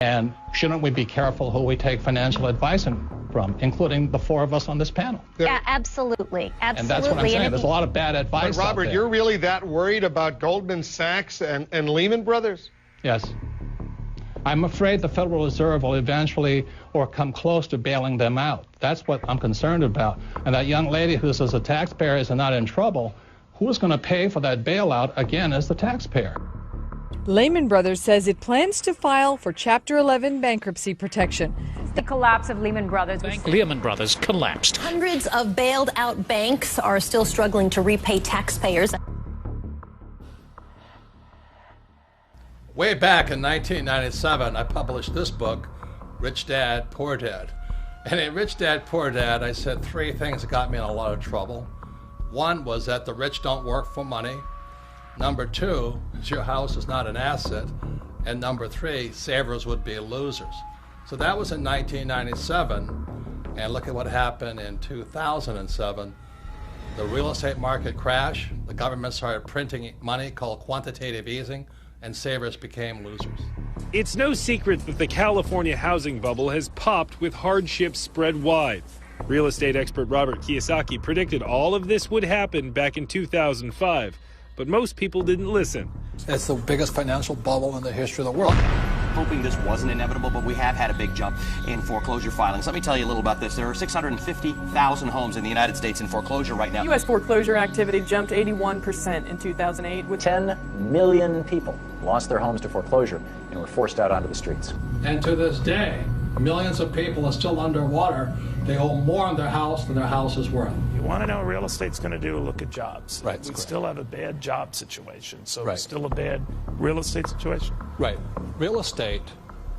And shouldn't we be careful who we take financial advice from, including the four of us on this panel? Yeah, absolutely. Absolutely. And that's what I'm saying. There's a lot of bad advice But Robert, out there. you're really that worried about Goldman Sachs and Lehman Brothers? Yes. I'm afraid the Federal Reserve will eventually or come close to bailing them out. That's what I'm concerned about. And that young lady who says the taxpayers are not in trouble, who's going to pay for that bailout again is the taxpayer. Lehman Brothers says it plans to file for Chapter 11 bankruptcy protection. The collapse of Lehman Brothers. Lehman Brothers collapsed. Hundreds of bailed out banks are still struggling to repay taxpayers. Way back in 1997, I published this book, Rich Dad, Poor Dad. And in Rich Dad, Poor Dad, I said three things that got me in a lot of trouble. One was that the rich don't work for money. Number two, your house is not an asset. And number three, savers would be losers. So that was in 1997. And look at what happened in 2007. The real estate market crashed. The government started printing money called quantitative easing, and savers became losers. It's no secret that the California housing bubble has popped with hardships spread wide. Real estate expert Robert Kiyosaki predicted all of this would happen back in 2005. But most people didn't listen. It's the biggest financial bubble in the history of the world. Hoping this wasn't inevitable, but we have had a big jump in foreclosure filings. Let me tell you a little about this. There are 650,000 homes in the United States in foreclosure right now. U.S. foreclosure activity jumped 81% in 2008. With 10 million people lost their homes to foreclosure and were forced out onto the streets. And to this day, millions of people are still underwater. They owe more on their house than their house is worth. You want to know what real estate's going to do? Look at jobs. Right. We still have a bad job situation, so Right. it's still a bad real estate situation. Right. Real estate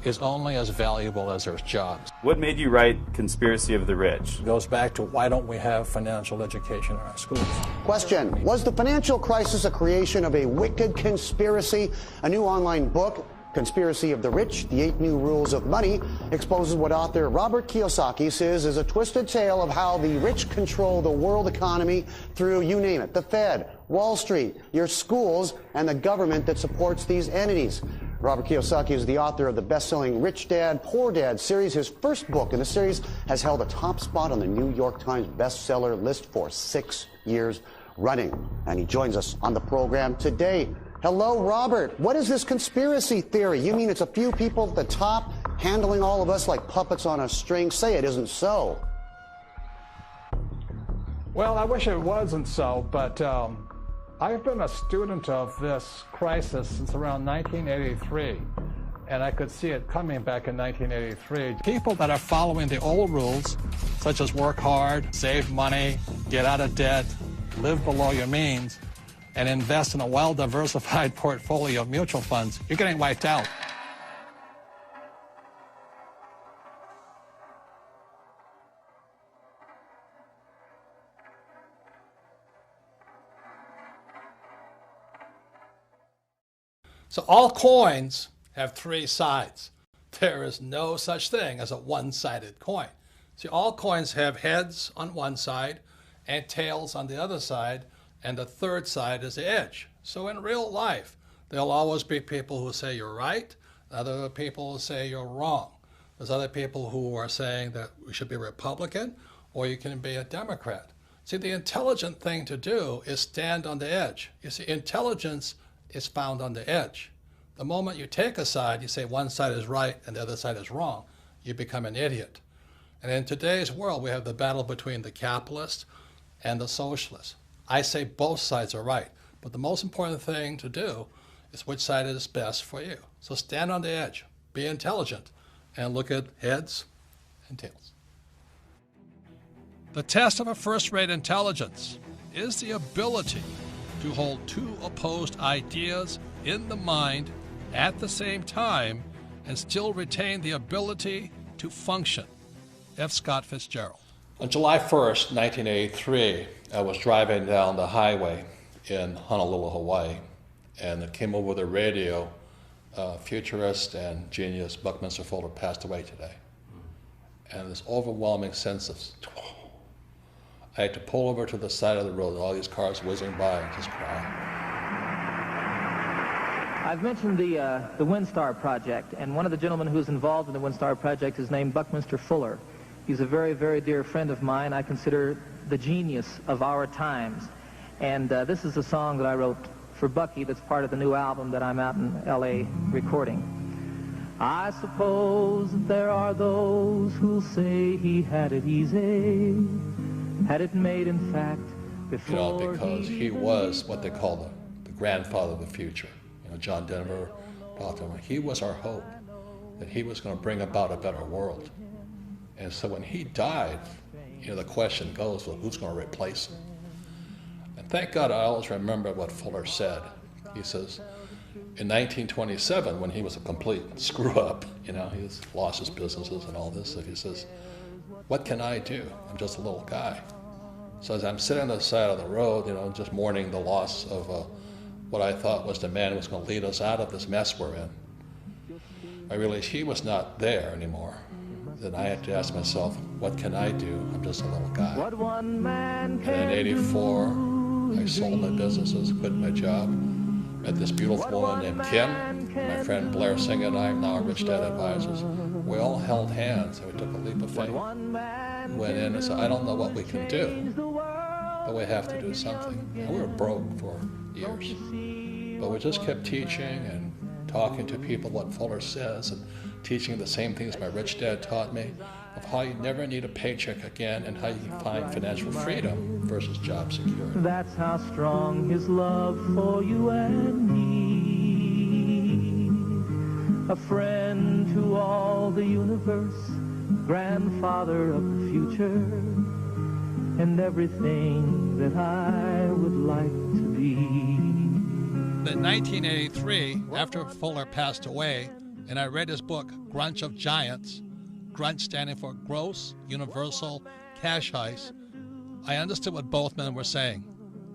is only as valuable as there's jobs. What made you write Conspiracy of the Rich? It goes back to why don't we have financial education in our schools? Question: was the financial crisis a creation of a wicked conspiracy? A new online book, Conspiracy of the Rich, The 8 New Rules of Money, exposes what author Robert Kiyosaki says is a twisted tale of how the rich control the world economy through, you name it, the Fed, Wall Street, your schools, and the government that supports these entities. Robert Kiyosaki is the author of the best-selling Rich Dad, Poor Dad series. His first book in the series has held a top spot on the New York Times bestseller list for 6 years running. And he joins us on the program today. Hello, Robert. What is this conspiracy theory? You mean it's a few people at the top handling all of us like puppets on a string? Say it isn't so. Well, I wish it wasn't so, but I've been a student of this crisis since around 1983, and I could see it coming back in 1983. People that are following the old rules, such as work hard, save money, get out of debt, live below your means, and invest in a well-diversified portfolio of mutual funds, you're getting wiped out. So all coins have three sides. There is no such thing as a one-sided coin. See, all coins have heads on one side and tails on the other side, and the third side is the edge. So in real life, there'll always be people who say you're right, other people who say you're wrong. There's other people who are saying that we should be Republican or you can be a Democrat. See, the intelligent thing to do is stand on the edge. You see, intelligence is found on the edge. The moment you take a side, you say one side is right and the other side is wrong, you become an idiot. And in today's world, we have the battle between the capitalists and the socialists. I say both sides are right, but the most important thing to do is which side is best for you. So stand on the edge, be intelligent, and look at heads and tails. The test of a first-rate intelligence is the ability to hold two opposed ideas in the mind at the same time and still retain the ability to function. F. Scott Fitzgerald. On July 1st, 1983, I was driving down the highway in Honolulu, Hawaii, and it came over the radio, futurist and genius Buckminster Fuller passed away today. And this overwhelming sense of, I had to pull over to the side of the road, all these cars whizzing by and just cry. I've mentioned the WinStar project, and one of the gentlemen who's involved in the WinStar project is named Buckminster Fuller. He's a very, very dear friend of mine. I consider the genius of our times. And this is a song that I wrote for Bucky that's part of the new album that I'm out in L.A. recording. I suppose that there are those who'll say he had it easy, had it made in fact before. You know, because he was what they call the grandfather of the future. You know, John Denver talked about him. He was our hope, that he was going to bring about a better world. And so when he died, you know, the question goes, well, who's going to replace him? And thank God I always remember what Fuller said. He says, in 1927, when he was a complete screw-up, you know, he lost his businesses and all this, so he says, what can I do? I'm just a little guy. So as I'm sitting on the side of the road, you know, just mourning the loss of what I thought was the man who was going to lead us out of this mess we're in, I realized he was not there anymore. Then I had to ask myself, what can I do? I'm just a little guy. And in '84, I sold my businesses, quit my job, met this beautiful woman named Kim. My friend Blair Singh and I, now Rich Dad Advisors, we all held hands and we took a leap of faith. Went in and said, I don't know what we can do, but we have to do something. And we were broke for years. But we just kept teaching and talking to people what Fuller says and teaching the same things my rich dad taught me of how you never need a paycheck again and how you can find financial freedom versus job security. That's how strong his love for you and me. A friend to all the universe, grandfather of the future, and everything that I would like to be. In 1983, after Fuller passed away, and I read his book, Grunch of Giants, Grunch standing for Gross Universal Cash Heist, I understood what both men were saying.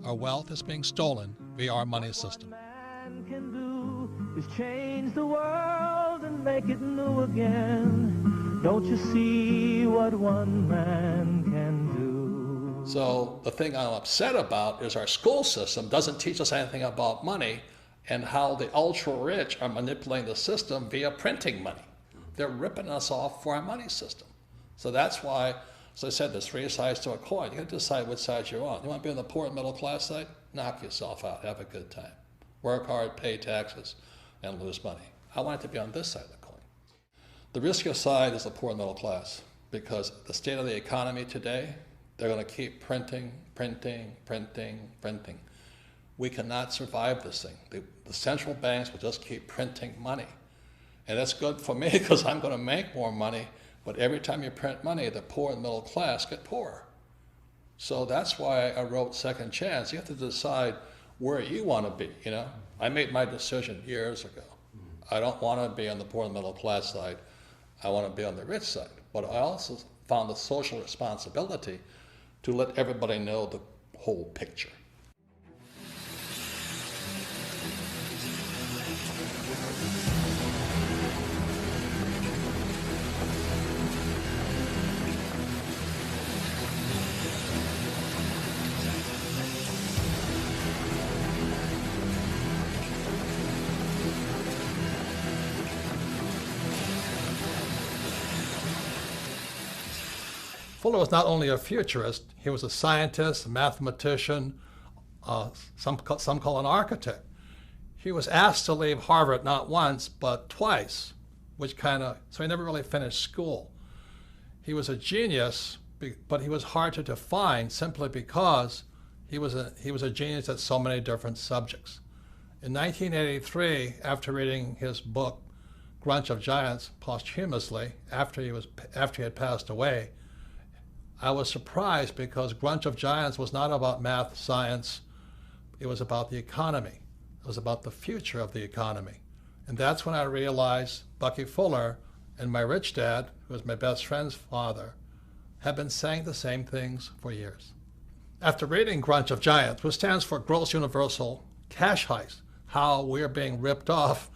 Our wealth is being stolen via our money system. Man can do is change the world and make it new again. Don't you see what one man can do? So the thing I'm upset about is our school system doesn't teach us anything about money and how the ultra-rich are manipulating the system via printing money. They're ripping us off for our money system. So that's why, as I said, there's three sides to a coin. You got to decide which side you're on. You want to be on the poor and middle class side? Knock yourself out, have a good time. Work hard, pay taxes, and lose money. I want it to be on this side of the coin. The riskier side is the poor and middle class, because the state of the economy today, they're going to keep printing. We cannot survive this thing. The central banks will just keep printing money. And that's good for me because I'm going to make more money, but every time you print money, the poor and middle class get poorer. So that's why I wrote Second Chance. You have to decide where you want to be, you know. I made my decision years ago. I don't want to be on the poor and middle class side. I want to be on the rich side. But I also found the social responsibility to let everybody know the whole picture. Fuller was not only a futurist, he was a scientist, a mathematician, some call an architect. He was asked to leave Harvard not once, but twice, so he never really finished school. He was a genius, but he was hard to define simply because he was a genius at so many different subjects. In 1983, after reading his book, Grunch of Giants, posthumously, after he had passed away, I was surprised because Grunch of Giants was not about math, science. It was about the economy. It was about the future of the economy. And that's when I realized Bucky Fuller and my rich dad, who was my best friend's father, had been saying the same things for years. After reading Grunch of Giants, which stands for Gross Universal Cash Heist, how we're being ripped off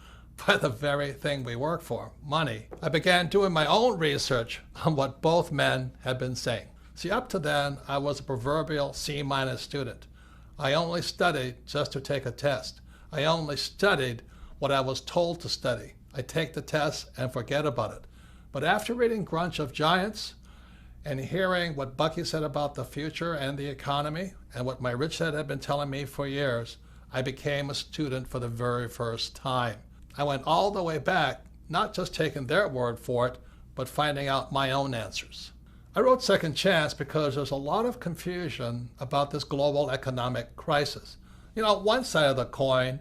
by the very thing we work for, money, I began doing my own research on what both men had been saying. See, up to then, I was a proverbial C- student. I only studied just to take a test. I only studied what I was told to study. I take the test and forget about it. But after reading Grunch of Giants and hearing what Bucky said about the future and the economy and what my rich dad had been telling me for years, I became a student for the very first time. I went all the way back, not just taking their word for it, but finding out my own answers. I wrote Second Chance because there's a lot of confusion about this global economic crisis. You know, one side of the coin,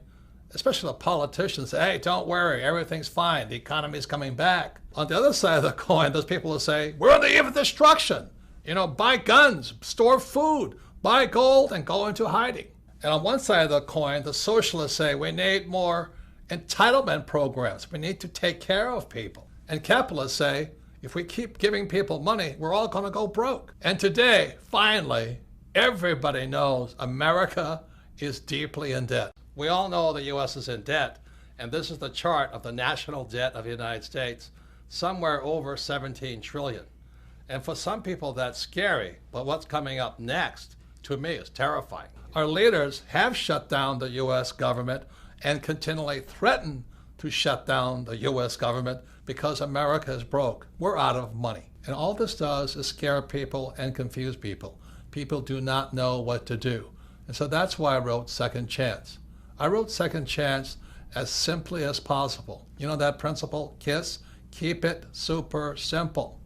especially the politicians, say, hey, don't worry, everything's fine, the economy's coming back. On the other side of the coin, there's people who say, we're on the eve of destruction. You know, buy guns, store food, buy gold, and go into hiding. And on one side of the coin, the socialists say, we need more entitlement programs. We need to take care of people. And capitalists say, if we keep giving people money, we're all going to go broke. And today, finally, everybody knows America is deeply in debt. We all know the U.S. is in debt, and this is the chart of the national debt of the United States, somewhere over 17 trillion. And for some people, that's scary, but what's coming up next, to me, is terrifying. Our leaders have shut down the U.S. government and continually threaten to shut down the U.S. government because America is broke. We're out of money. And all this does is scare people and confuse people. People do not know what to do. And so that's why I wrote Second Chance. I wrote Second Chance as simply as possible. You know that principle, KISS? Keep it super simple.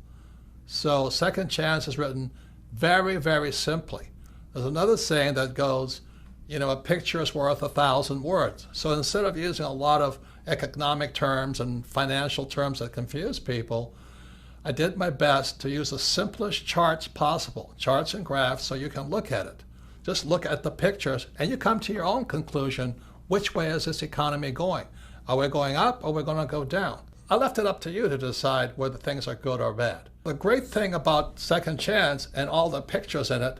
So Second Chance is written very, very simply. There's another saying that goes, you know, a picture is worth 1,000 words. So instead of using a lot of economic terms and financial terms that confuse people, I did my best to use the simplest charts possible, charts and graphs, so you can look at it. Just look at the pictures and you come to your own conclusion. Which way is this economy going? Are we going up or are we going to go down? I left it up to you to decide whether things are good or bad. The great thing about Second Chance and all the pictures in it,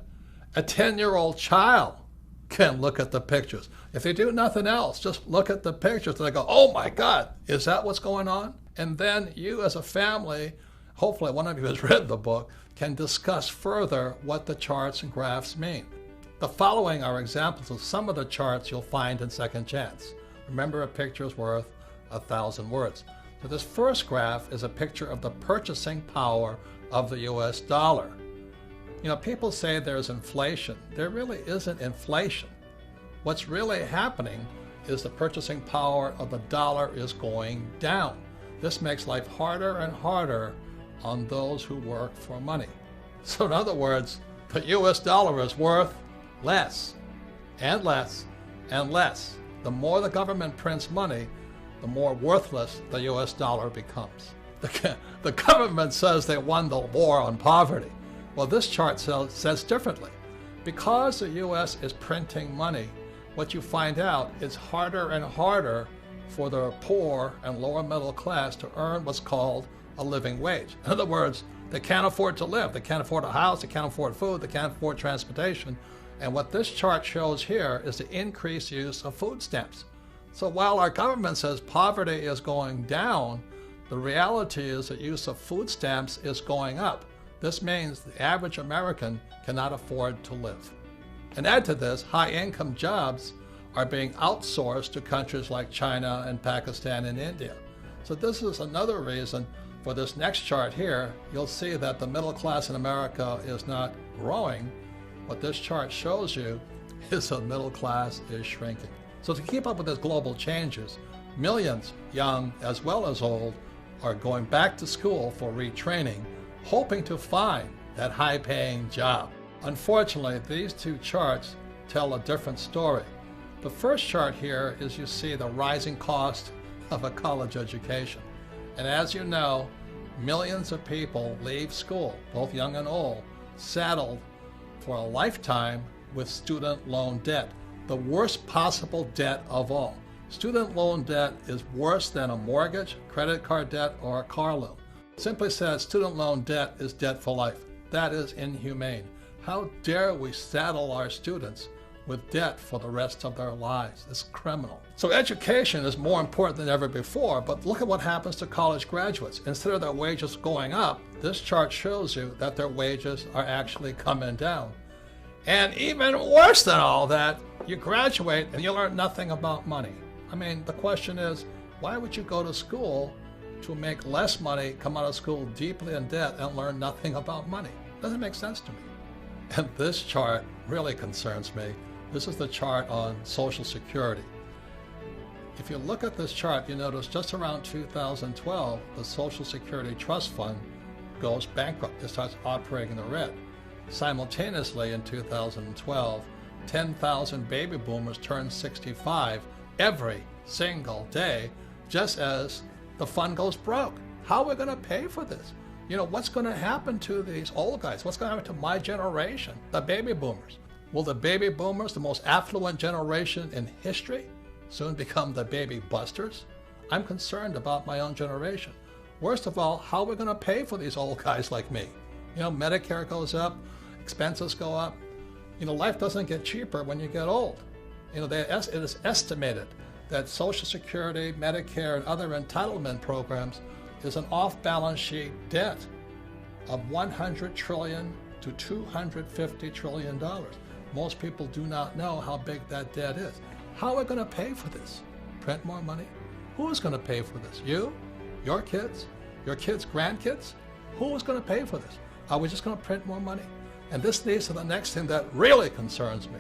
a 10-year-old child can look at the pictures. If they do nothing else, just look at the pictures and they go, oh my God, is that what's going on? And then you as a family, hopefully one of you has read the book, can discuss further what the charts and graphs mean. The following are examples of some of the charts you'll find in Second Chance. Remember, a picture is worth 1,000 words. So this first graph is a picture of the purchasing power of the US dollar. You know, people say there's inflation. There really isn't inflation. What's really happening is the purchasing power of the dollar is going down. This makes life harder and harder on those who work for money. So in other words, the US dollar is worth less and less and less. The more the government prints money, the more worthless the US dollar becomes. The government says they won the war on poverty. Well, this chart says differently. Because the U.S. is printing money, what you find out is harder and harder for the poor and lower middle class to earn what's called a living wage. In other words, they can't afford to live. They can't afford a house. They can't afford food. They can't afford transportation. And what this chart shows here is the increased use of food stamps. So while our government says poverty is going down, the reality is that use of food stamps is going up. This means the average American cannot afford to live. And add to this, high-income jobs are being outsourced to countries like China and Pakistan and India. So this is another reason for this next chart here. You'll see that the middle class in America is not growing. What this chart shows you is the middle class is shrinking. So to keep up with these global changes, millions, young as well as old, are going back to school for retraining, hoping to find that high-paying job. Unfortunately, these two charts tell a different story. The first chart here is you see the rising cost of a college education. And as you know, millions of people leave school, both young and old, saddled for a lifetime with student loan debt, the worst possible debt of all. Student loan debt is worse than a mortgage, credit card debt, or a car loan. Simply said, student loan debt is debt for life. That is inhumane. How dare we saddle our students with debt for the rest of their lives? It's criminal. So education is more important than ever before, but look at what happens to college graduates. Instead of their wages going up, this chart shows you that their wages are actually coming down. And even worse than all that, you graduate and you learn nothing about money. I mean, the question is, why would you go to school to make less money, come out of school deeply in debt, and learn nothing about money? Doesn't make sense to me. And this chart really concerns me. This is the chart on Social Security. If you look at this chart, you notice just around 2012, the Social Security Trust Fund goes bankrupt. It starts operating in the red. Simultaneously, in 2012, 10,000 baby boomers turn 65 every single day, just as the fund goes broke. How are we going to pay for this? You know, what's going to happen to these old guys? What's going to happen to my generation, the baby boomers? Will the baby boomers, the most affluent generation in history, soon become the baby busters? I'm concerned about my own generation. Worst of all, how are we going to pay for these old guys like me? You know, Medicare goes up, expenses go up. You know, life doesn't get cheaper when you get old. You know, it is estimated that Social Security, Medicare, and other entitlement programs is an off-balance sheet debt of $100 trillion to $250 trillion. Most people do not know how big that debt is. How are we going to pay for this? Print more money? Who is going to pay for this? You? Your kids? Your kids' grandkids? Who is going to pay for this? Are we just going to print more money? And this leads to the next thing that really concerns me.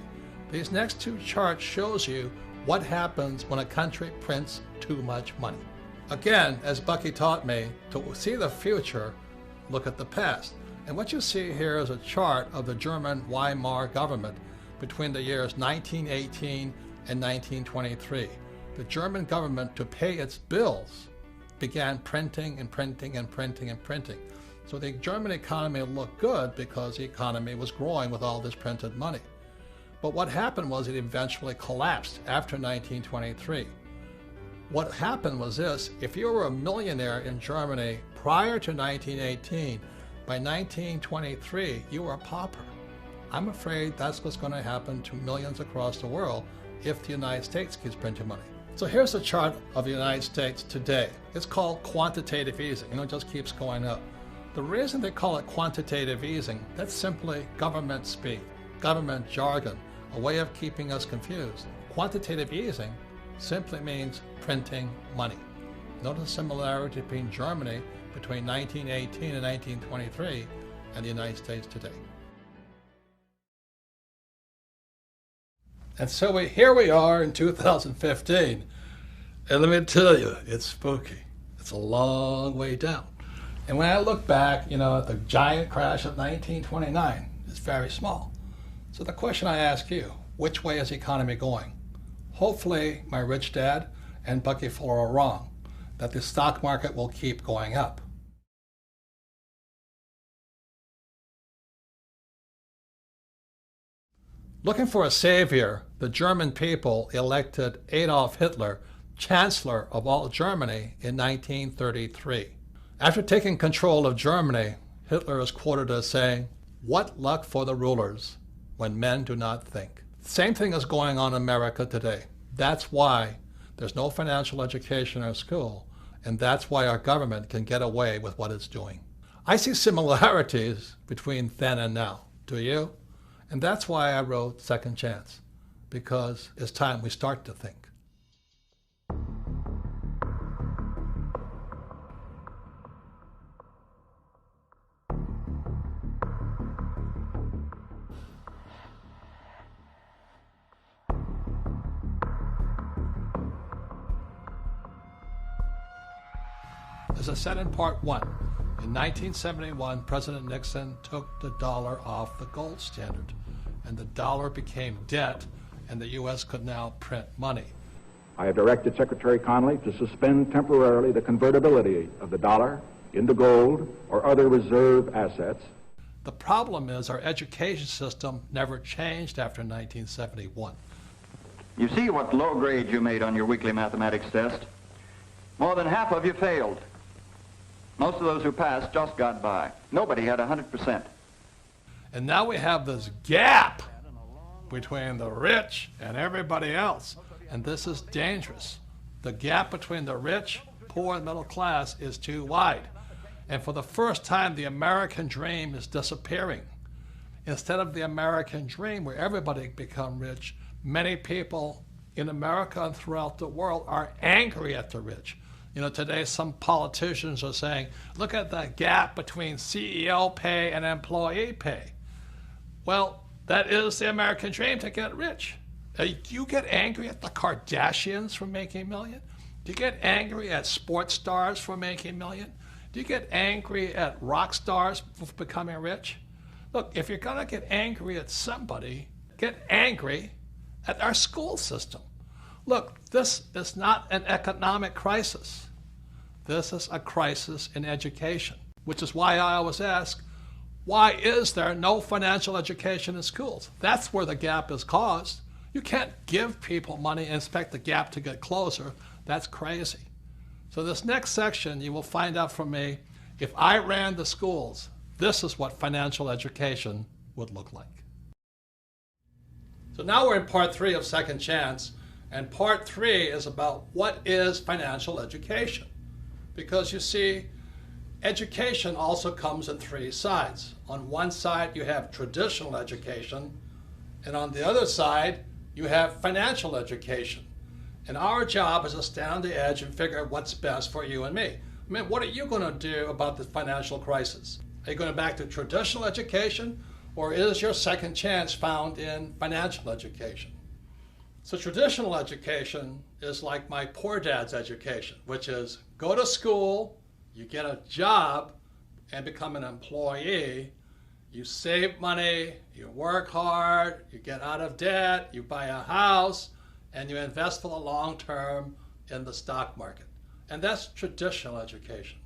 These next two charts shows you what happens when a country prints too much money. Again, as Bucky taught me, to see the future, look at the past. And what you see here is a chart of the German Weimar government between the years 1918 and 1923. The German government, to pay its bills, began printing and printing and printing and printing. So the German economy looked good because the economy was growing with all this printed money. But what happened was it eventually collapsed after 1923. What happened was this: if you were a millionaire in Germany prior to 1918, by 1923 you were a pauper. I'm afraid that's what's going to happen to millions across the world if the United States keeps printing money. So here's a chart of the United States today. It's called quantitative easing. You know, it just keeps going up. The reason they call it quantitative easing, that's simply government speak, government jargon, a way of keeping us confused. Quantitative easing simply means printing money. Notice the similarity between Germany between 1918 and 1923 and the United States today. And so here we are in 2015, and let me tell you, it's spooky. It's a long way down. And when I look back, you know, at the giant crash of 1929, it's very small. So the question I ask you, which way is the economy going? Hopefully my rich dad and Bucky Fuller are wrong, that the stock market will keep going up. Looking for a savior, the German people elected Adolf Hitler Chancellor of all Germany in 1933. After taking control of Germany, Hitler is quoted as saying, "What luck for the rulers when men do not think." Same thing is going on in America today. That's why there's no financial education or school, and that's why our government can get away with what it's doing. I see similarities between then and now. Do you? And that's why I wrote Second Chance, because it's time we start to think. As I said in part one, in 1971, President Nixon took the dollar off the gold standard, and the dollar became debt, and the U.S. could now print money. I have directed Secretary Connally to suspend temporarily the convertibility of the dollar into gold or other reserve assets. The problem is our education system never changed after 1971. You see what low grade you made on your weekly mathematics test? More than half of you failed. Most of those who passed just got by. Nobody had 100%. And now we have this gap between the rich and everybody else. And this is dangerous. The gap between the rich, poor, and middle class is too wide. And for the first time, the American dream is disappearing. Instead of the American dream where everybody become rich, many people in America and throughout the world are angry at the rich. You know, today some politicians are saying, look at the gap between CEO pay and employee pay. Well, that is the American dream, to get rich. Do you get angry at the Kardashians for making $1 million? Do you get angry at sports stars for making $1 million? Do you get angry at rock stars for becoming rich? Look, if you're going to get angry at somebody, get angry at our school system. Look, this is not an economic crisis. This is a crisis in education, which is why I always ask, why is there no financial education in schools? That's where the gap is caused. You can't give people money and expect the gap to get closer. That's crazy. So this next section, you will find out from me, if I ran the schools, this is what financial education would look like. So now we're in part 3 of Second Chance, and part 3 is about what is financial education. Because you see, education also comes in 3 sides. On one side, you have traditional education, and on the other side, you have financial education. And our job is to stand on the edge and figure out what's best for you and me. I mean, what are you going to do about the financial crisis? Are you going back to traditional education, or is your second chance found in financial education? So traditional education is like my poor dad's education, which is go to school, you get a job and become an employee, you save money, you work hard, you get out of debt, you buy a house, and you invest for the long term in the stock market. And that's traditional education.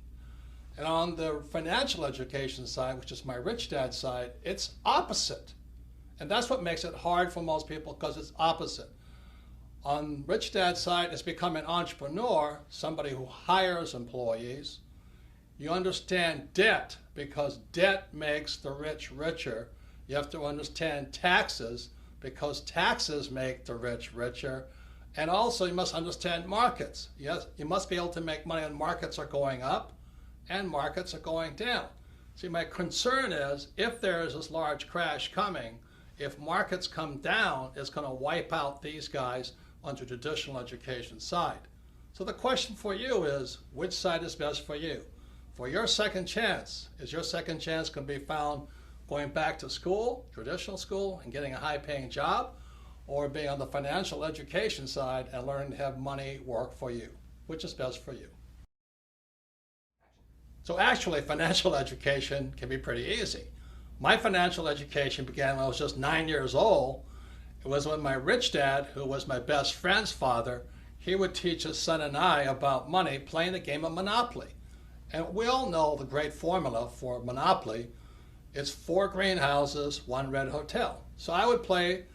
And on the financial education side, which is my rich dad side, it's opposite. And that's what makes it hard for most people, because it's opposite. On rich dad's side, it's become an entrepreneur, somebody who hires employees. You understand debt, because debt makes the rich richer. You have to understand taxes, because taxes make the rich richer. And also you must understand markets. Yes, you must be able to make money when markets are going up and markets are going down. See, my concern is if there is this large crash coming, if markets come down, it's going to wipe out these guys on the traditional education side. So the question for you is, which side is best for you? For your second chance, is your second chance going to be found going back to school, traditional school, and getting a high-paying job, or being on the financial education side and learning to have money work for you? Which is best for you? So actually, financial education can be pretty easy. My financial education began when I was just 9 years old. It was when my rich dad, who was my best friend's father, he would teach his son and I about money playing the game of Monopoly. And we all know the great formula for Monopoly. It's 4 greenhouses, 1 red hotel. So I would play,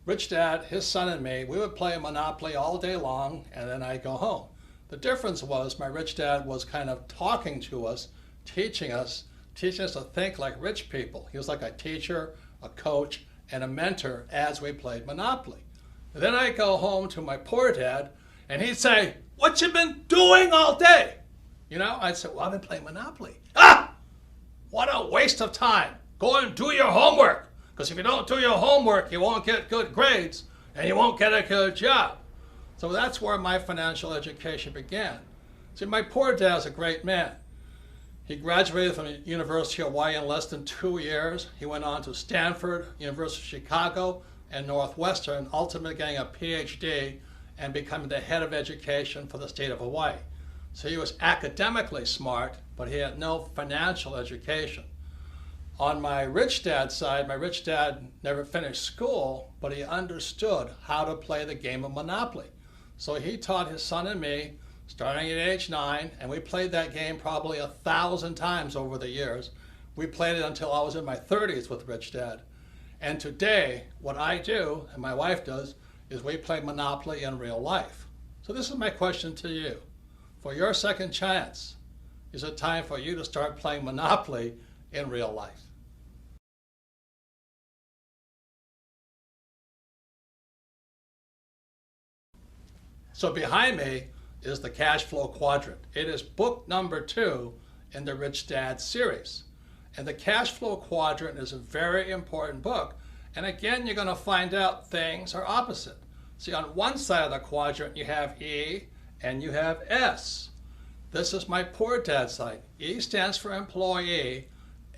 rich dad, his son and me, we would play Monopoly all day long, and then I'd go home. The difference was my rich dad was kind of talking to us, teaching us to think like rich people. He was like a teacher, a coach, and a mentor as we played Monopoly. And then I'd go home to my poor dad, and he'd say, "What you been doing all day?" You know, I'd say, "Well, I've been playing Monopoly." "Ah! What a waste of time. Go and do your homework. Because if you don't do your homework, you won't get good grades, and you won't get a good job." So that's where my financial education began. See, my poor dad's a great man. He graduated from the University of Hawaii in less than 2 years. He went on to Stanford, University of Chicago, and Northwestern, ultimately getting a PhD and becoming the head of education for the state of Hawaii. So he was academically smart, but he had no financial education. On my rich dad's side, my rich dad never finished school, but he understood how to play the game of Monopoly. So he taught his son and me, starting at age 9, and we played that game probably 1,000 times over the years. We played it until I was in my 30s with rich dad. And today, what I do, and my wife does, is we play Monopoly in real life. So this is my question to you. For your second chance, is it time for you to start playing Monopoly in real life? So behind me is the cash flow quadrant. It is book number 2 in the Rich Dad series. And the cash flow quadrant is a very important book. And again, you're going to find out things are opposite. See, on one side of the quadrant, you have E and you have S. This is my poor dad side. E stands for employee,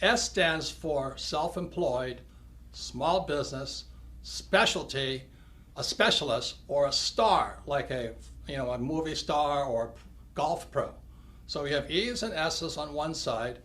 S stands for self-employed, small business, specialty, a specialist, or a star, like a movie star or golf pro. So we have E's and S's on one side,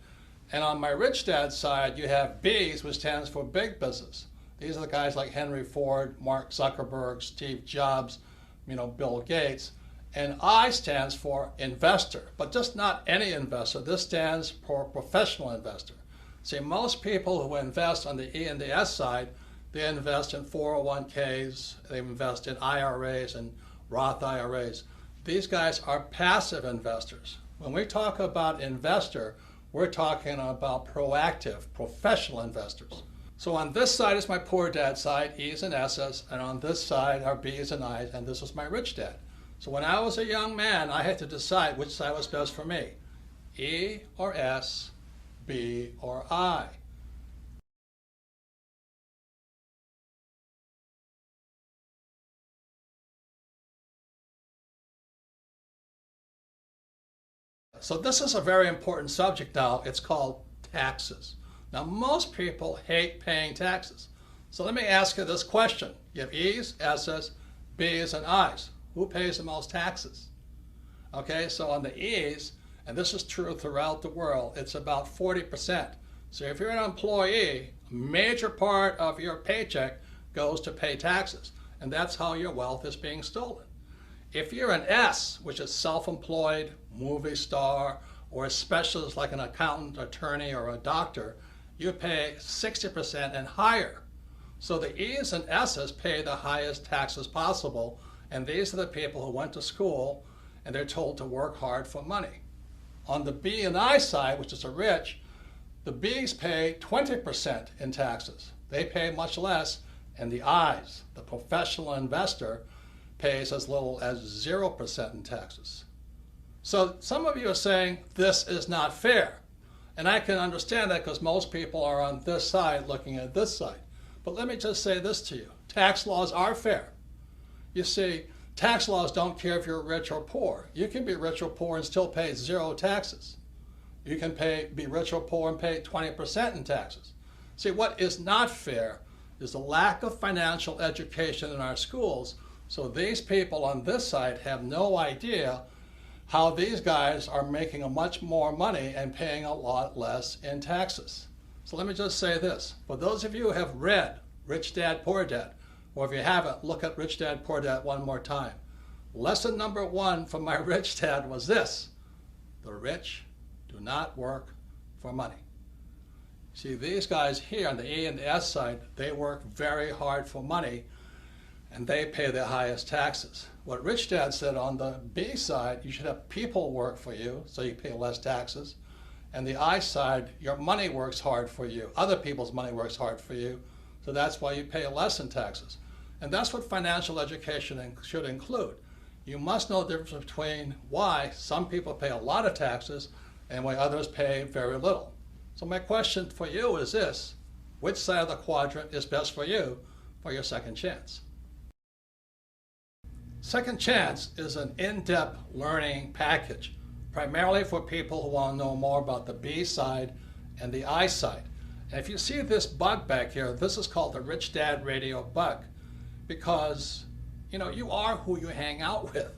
and on my rich dad's side, you have B's, which stands for big business. These are the guys like Henry Ford, Mark Zuckerberg, Steve Jobs, Bill Gates. And I stands for investor, but just not any investor. This stands for professional investor. See, most people who invest on the E and the S side, they invest in 401ks, they invest in IRAs and Roth IRAs. These guys are passive investors. When we talk about investor, we're talking about proactive, professional investors. So on this side is my poor dad side, E's and S's, and on this side are B's and I's, and this is my rich dad. So when I was a young man, I had to decide which side was best for me, E or S, B or I. So this is a very important subject now. It's called taxes. Now, most people hate paying taxes. So let me ask you this question. You have E's, S's, B's, and I's. Who pays the most taxes? Okay, so on the E's, and this is true throughout the world, it's about 40%. So if you're an employee, a major part of your paycheck goes to pay taxes, and that's how your wealth is being stolen. If you're an S, which is self-employed, movie star, or a specialist like an accountant, attorney, or a doctor, you pay 60% and higher. So the E's and S's pay the highest taxes possible, and these are the people who went to school and they're told to work hard for money. On the B and I side, which is the rich, the B's pay 20% in taxes. They pay much less, and the I's, the professional investor, pays as little as 0% in taxes. So some of you are saying this is not fair. And I can understand that because most people are on this side looking at this side. But let me just say this to you. Tax laws are fair. You see, tax laws don't care if you're rich or poor. You can be rich or poor and still pay 0 taxes. You can be rich or poor and pay 20% in taxes. See, what is not fair is the lack of financial education in our schools. So these people on this side have no idea how these guys are making a much more money and paying a lot less in taxes. So let me just say this. For those of you who have read Rich Dad, Poor Dad, or if you haven't, look at Rich Dad, Poor Dad one more time. Lesson number 1 from my rich dad was this: the rich do not work for money. See, these guys here on the E and the S side, they work very hard for money, and they pay the highest taxes. What Rich Dad said on the B side, you should have people work for you, so you pay less taxes. And the I side, your money works hard for you. Other people's money works hard for you, so that's why you pay less in taxes. And that's what financial education should include. You must know the difference between why some people pay a lot of taxes and why others pay very little. So my question for you is this: which side of the quadrant is best for you for your second chance? Second Chance is an in-depth learning package, primarily for people who want to know more about the B side and the I side. And if you see this bug back here, this is called the Rich Dad Radio bug, because you are who you hang out with.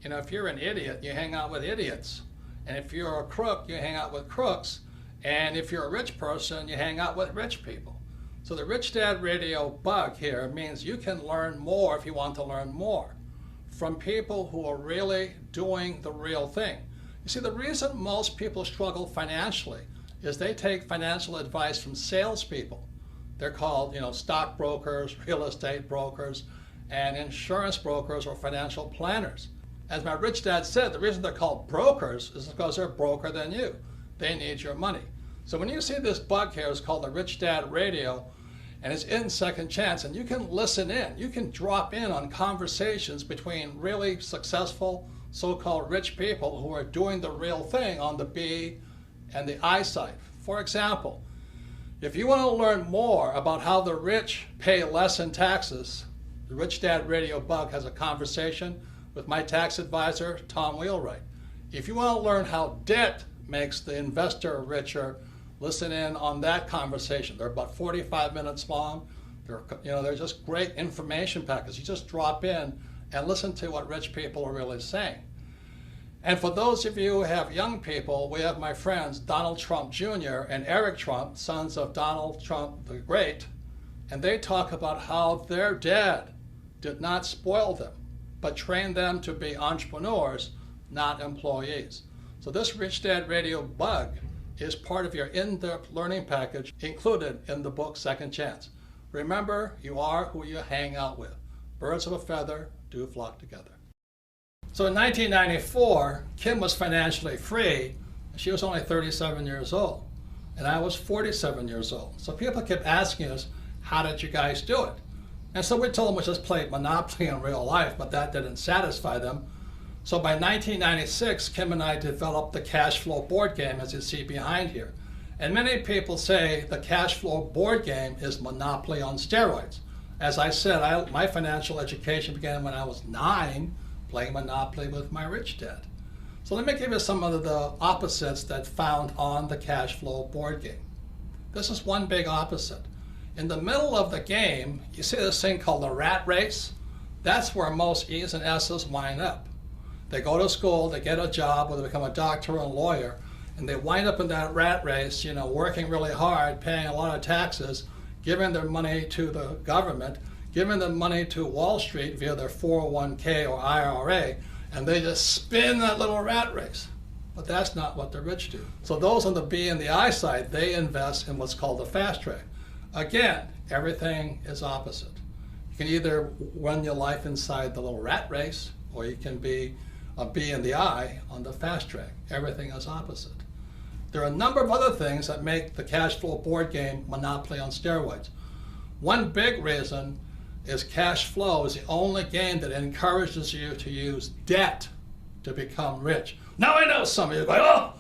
If you're an idiot, you hang out with idiots. And if you're a crook, you hang out with crooks. And if you're a rich person, you hang out with rich people. So the Rich Dad Radio bug here means you can learn more if you want to learn more from people who are really doing the real thing. You see, the reason most people struggle financially is they take financial advice from salespeople. They're called, stockbrokers, real estate brokers, and insurance brokers or financial planners. As my rich dad said, the reason they're called brokers is because they're broker than you. They need your money. So when you see this bug here, it's called the Rich Dad Radio, and it's in Second Chance, and you can listen in. You can drop in on conversations between really successful so-called rich people who are doing the real thing on the B and the I side. For example, if you want to learn more about how the rich pay less in taxes the Rich Dad Radio Bug has a conversation with my tax advisor, Tom Wheelwright. If you want to learn how debt makes the investor richer, listen in on that conversation. They're about 45 minutes long. They're just great information packets. You just drop in and listen to what rich people are really saying. And for those of you who have young people, we have my friends Donald Trump Jr. and Eric Trump, sons of Donald Trump the Great, and they talk about how their dad did not spoil them, but trained them to be entrepreneurs, not employees. So this Rich Dad Radio Bug is part of your in-depth learning package included in the book Second Chance. Remember, you are who you hang out with. Birds of a feather do flock together. So in 1994, Kim was financially free. She was only 37 years old, and I was 47 years old. So people kept asking us, how did you guys do it? And so we told them we just played Monopoly in real life, but that didn't satisfy them. So by 1996, Kim and I developed the cash flow board game, as you see behind here. And many people say the cash flow board game is Monopoly on steroids. As I said, my financial education began when I was 9, playing Monopoly with my rich dad. So let me give you some of the opposites that found on the cash flow board game. This is one big opposite. In the middle of the game, you see this thing called the rat race. That's where most E's and S's wind up. They go to school, they get a job, or they become a doctor or a lawyer, and they wind up in that rat race, working really hard, paying a lot of taxes, giving their money to the government, giving them money to Wall Street via their 401k or IRA, and they just spin that little rat race. But that's not what the rich do. So those on the B and the I side, they invest in what's called the fast track. Again, everything is opposite. You can either run your life inside the little rat race, or you can be a B and the I on the fast track. Everything is opposite. There are a number of other things that make the cash flow board game Monopoly on steroids. One big reason is cash flow is the only game that encourages you to use debt to become rich. Now I know some of you are going, oh,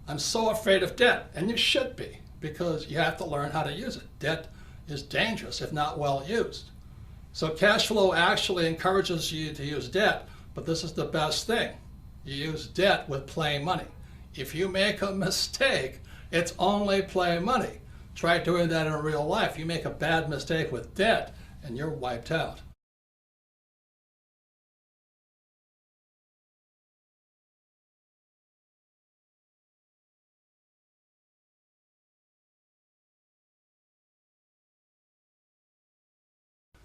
I'm so afraid of debt. And you should be, because you have to learn how to use it. Debt is dangerous if not well used. So cash flow actually encourages you to use debt, but this is the best thing. You use debt with play money. If you make a mistake, it's only play money. Try doing that in real life. You make a bad mistake with debt, and you're wiped out.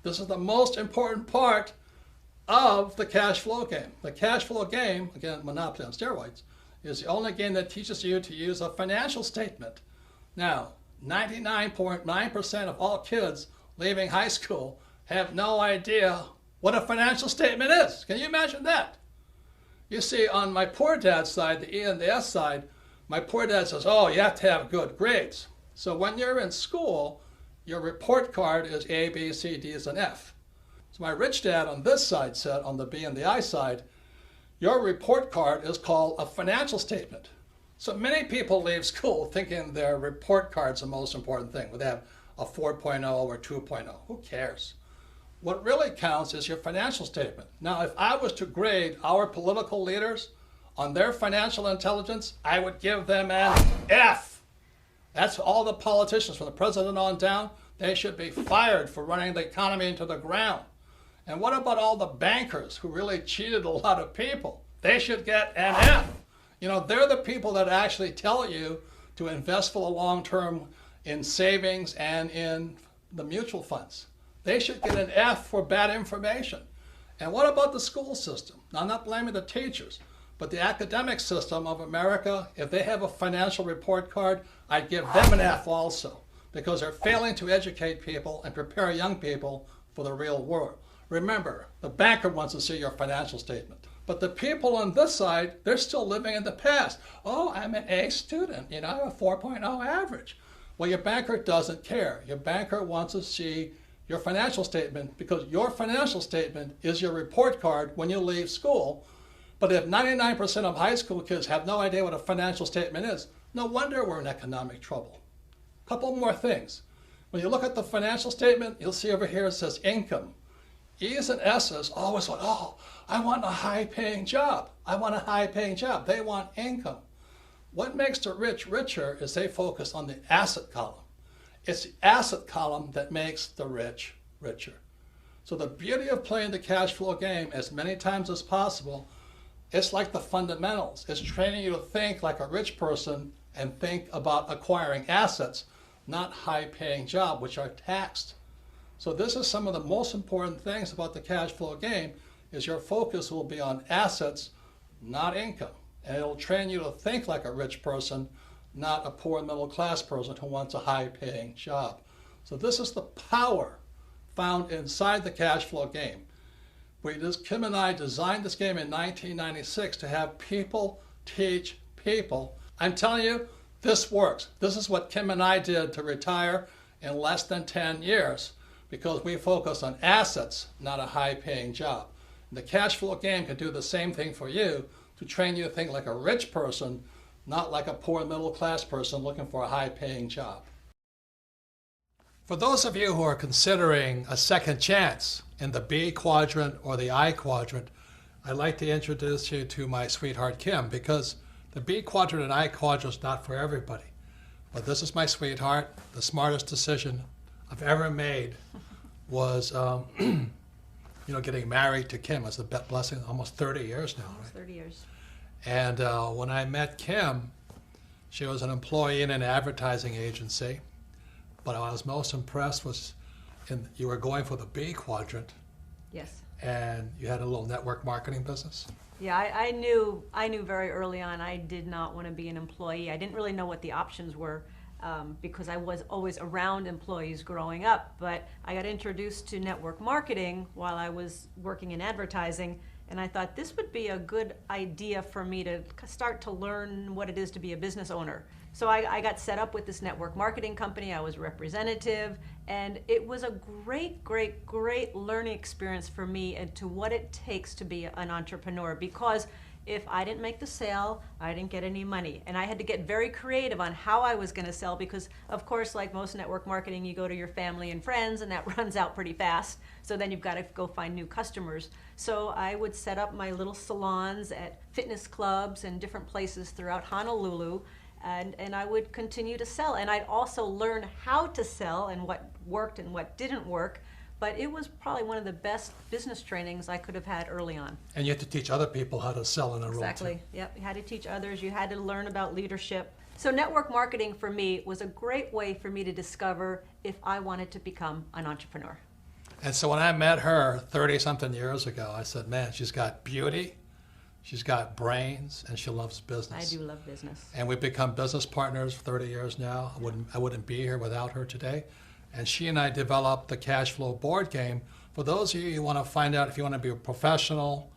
This is the most important part of the cash flow game. The cash flow game, again, Monopoly on steroids, is the only game that teaches you to use a financial statement. Now, 99.9% of all kids leaving high school have no idea what a financial statement is. Can you imagine that? You see, on my poor dad's side, the E and the S side, my poor dad says, oh, you have to have good grades. So when you're in school, your report card is A, B, C, D's, and F. So my rich dad on this side said, on the B and the I side, your report card is called a financial statement. So many people leave school thinking their report card's the most important thing. They have a 4.0 or 2.0. Who cares? What really counts is your financial statement. Now, if I was to grade our political leaders on their financial intelligence, I would give them an F. That's all the politicians, from the president on down. They should be fired for running the economy into the ground. And what about all the bankers who really cheated a lot of people? They should get an F. They're the people that actually tell you to invest for the long term in savings and in the mutual funds. They should get an F for bad information. And what about the school system? Now, I'm not blaming the teachers, but the academic system of America, if they have a financial report card, I'd give them an F also, because they're failing to educate people and prepare young people for the real world. Remember, the banker wants to see your financial statement. But the people on this side, they're still living in the past. Oh, I'm an A student, I have a 4.0 average. Well, your banker doesn't care. Your banker wants to see your financial statement, because your financial statement is your report card when you leave school. But if 99% of high school kids have no idea what a financial statement is, no wonder we're in economic trouble. A couple more things. When you look at the financial statement, you'll see over here it says income. E's and S's always want, oh, I want a high-paying job. I want a high-paying job. They want income. What makes the rich richer is they focus on the asset column. It's the asset column that makes the rich richer. So the beauty of playing the cash flow game as many times as possible, it's like the fundamentals. It's training you to think like a rich person and think about acquiring assets, not high-paying jobs, which are taxed. So this is some of the most important things about the cash flow game, is your focus will be on assets, not income. And it'll train you to think like a rich person, not a poor middle-class person who wants a high-paying job. So this is the power found inside the cash flow game. Kim and I designed this game in 1996 to have people teach people. I'm telling you, this works. This is what Kim and I did to retire in less than 10 years because we focus on assets, not a high-paying job. And the cash flow game can do the same thing for you to train you to think like a rich person, not like a poor middle-class person looking for a high-paying job. For those of you who are considering a second chance in the B quadrant or the I quadrant, I'd like to introduce you to my sweetheart Kim, because the B quadrant and I quadrant is not for everybody. But this is my sweetheart. The smartest decision I've ever made was getting married to Kim. It's a blessing, almost 30 years now. Almost 30 years. And when I met Kim, she was an employee in an advertising agency. But I was most impressed was you were going for the B quadrant. Yes. And you had a little network marketing business. Yeah, I knew very early on I did not want to be an employee. I didn't really know what the options were because I was always around employees growing up. But I got introduced to network marketing while I was working in advertising, and I thought this would be a good idea for me to start to learn what it is to be a business owner. So I got set up with this network marketing company. I was representative, and it was a great, great, great learning experience for me into what it takes to be an entrepreneur, because if I didn't make the sale, I didn't get any money. And I had to get very creative on how I was going to sell because, of course, like most network marketing, you go to your family and friends, and that runs out pretty fast. So then you've got to go find new customers. So I would set up my little salons at fitness clubs and different places throughout Honolulu, and I would continue to sell. And I'd also learn how to sell and what worked and what didn't work. But it was probably one of the best business trainings I could have had early on. And you had to teach other people how to sell in a role. Exactly. Yep. You had to teach others. You had to learn about leadership. So network marketing for me was a great way for me to discover if I wanted to become an entrepreneur. And so when I met her 30-something years ago, I said, man, she's got beauty, she's got brains, and she loves business. I do love business. And we've become business partners for 30 years now. I wouldn't be here without her today. And she and I developed the cash flow board game. For those of you who want to find out if you want to be a professional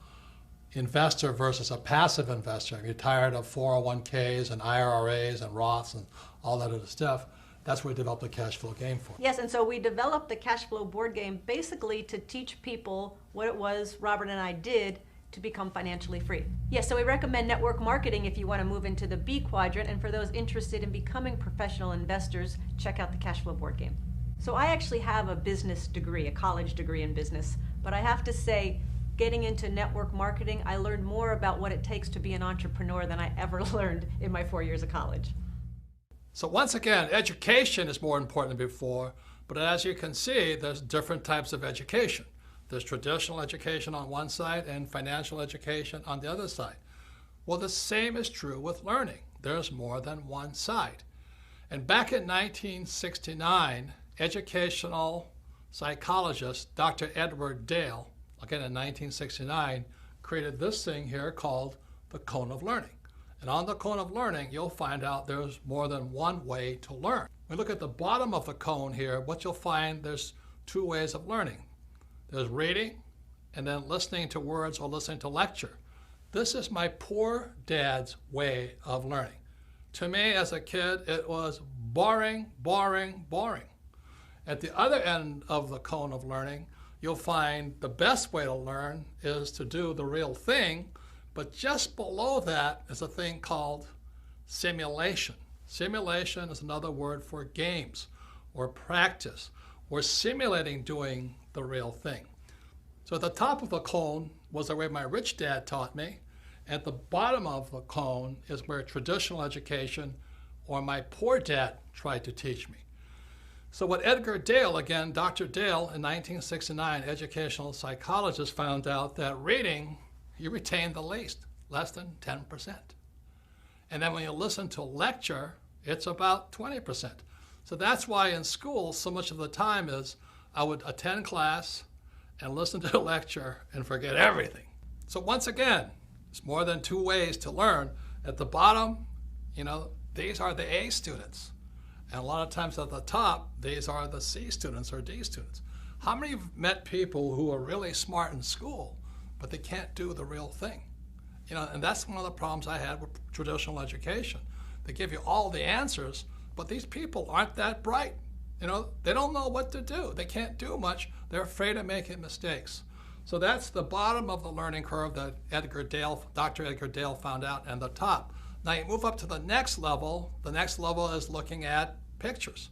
investor versus a passive investor, if you're tired of 401ks and IRAs and Roths and all that other stuff, that's what we developed the cash flow game for. Yes, and so we developed the cash flow board game basically to teach people what it was Robert and I did to become financially free. Yes, so we recommend network marketing if you want to move into the B quadrant, and for those interested in becoming professional investors, check out the cash flow board game. So I actually have a business degree, a college degree in business, but I have to say, getting into network marketing, I learned more about what it takes to be an entrepreneur than I ever learned in my 4 years of college. So once again, education is more important than before, but as you can see, there's different types of education. There's traditional education on one side and financial education on the other side. Well, the same is true with learning. There's more than one side. And back in 1969, educational psychologist Dr. Edward Dale, again in 1969, created this thing here called the cone of learning. And on the cone of learning, you'll find out there's more than one way to learn. When we look at the bottom of the cone here, what you'll find, there's two ways of learning. There's reading and then listening to words or listening to lecture. This is my poor dad's way of learning. To me as a kid, it was boring, boring, boring. At the other end of the cone of learning, you'll find the best way to learn is to do the real thing, but just below that is a thing called simulation. Simulation is another word for games or practice or simulating doing the real thing. So at the top of the cone was the way my rich dad taught me. At the bottom of the cone is where traditional education or my poor dad tried to teach me. So what Edgar Dale, again, Dr. Dale in 1969, educational psychologist, found out that reading, you retain the least, less than 10%. And then when you listen to a lecture, it's about 20%. So that's why in school, so much of the time is I would attend class and listen to a lecture and forget everything. So once again, it's more than two ways to learn. At the bottom, these are the A students. And a lot of times at the top, these are the C students or D students. How many of you have met people who are really smart in school, but they can't do the real thing? And that's one of the problems I had with traditional education. They give you all the answers, but these people aren't that bright. They don't know what to do. They can't do much. They're afraid of making mistakes. So that's the bottom of the learning curve that Dr. Edgar Dale found out, and the top. Now you move up to the next level. The next level is looking at pictures.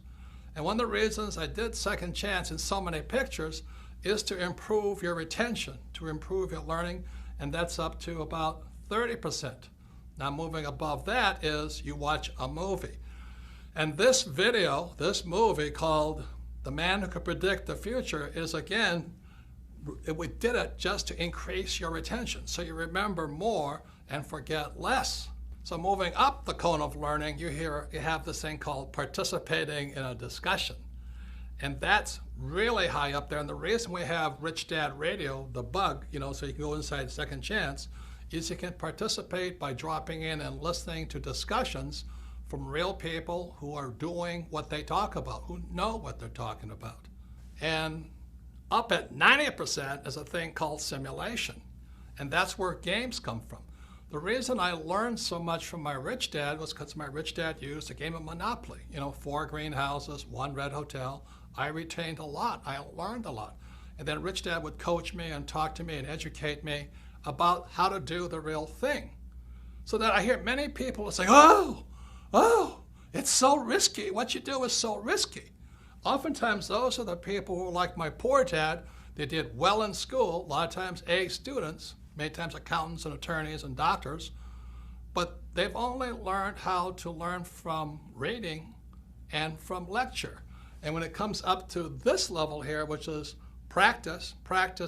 And one of the reasons I did Second Chance in so many pictures is to improve your retention, to improve your learning, and that's up to about 30%. Now moving above that is you watch a movie. And this video, this movie called The Man Who Could Predict the Future is, again, we did it just to increase your retention, so you remember more and forget less. So moving up the cone of learning, you have this thing called participating in a discussion. And that's really high up there. And the reason we have Rich Dad Radio, the bug, so you can go inside Second Chance, is you can participate by dropping in and listening to discussions from real people who are doing what they talk about, who know what they're talking about. And up at 90% is a thing called simulation. And that's where games come from. The reason I learned so much from my rich dad was because my rich dad used a game of Monopoly. 4 greenhouses, 1 red hotel. I retained a lot. I learned a lot. And then rich dad would coach me and talk to me and educate me about how to do the real thing. So that I hear many people saying, oh, it's so risky. What you do is so risky. Oftentimes, those are the people who are like my poor dad. They did well in school, a lot of times A students, many times accountants and attorneys and doctors, but they've only learned how to learn from reading and from lecture. And when it comes up to this level here, which is practice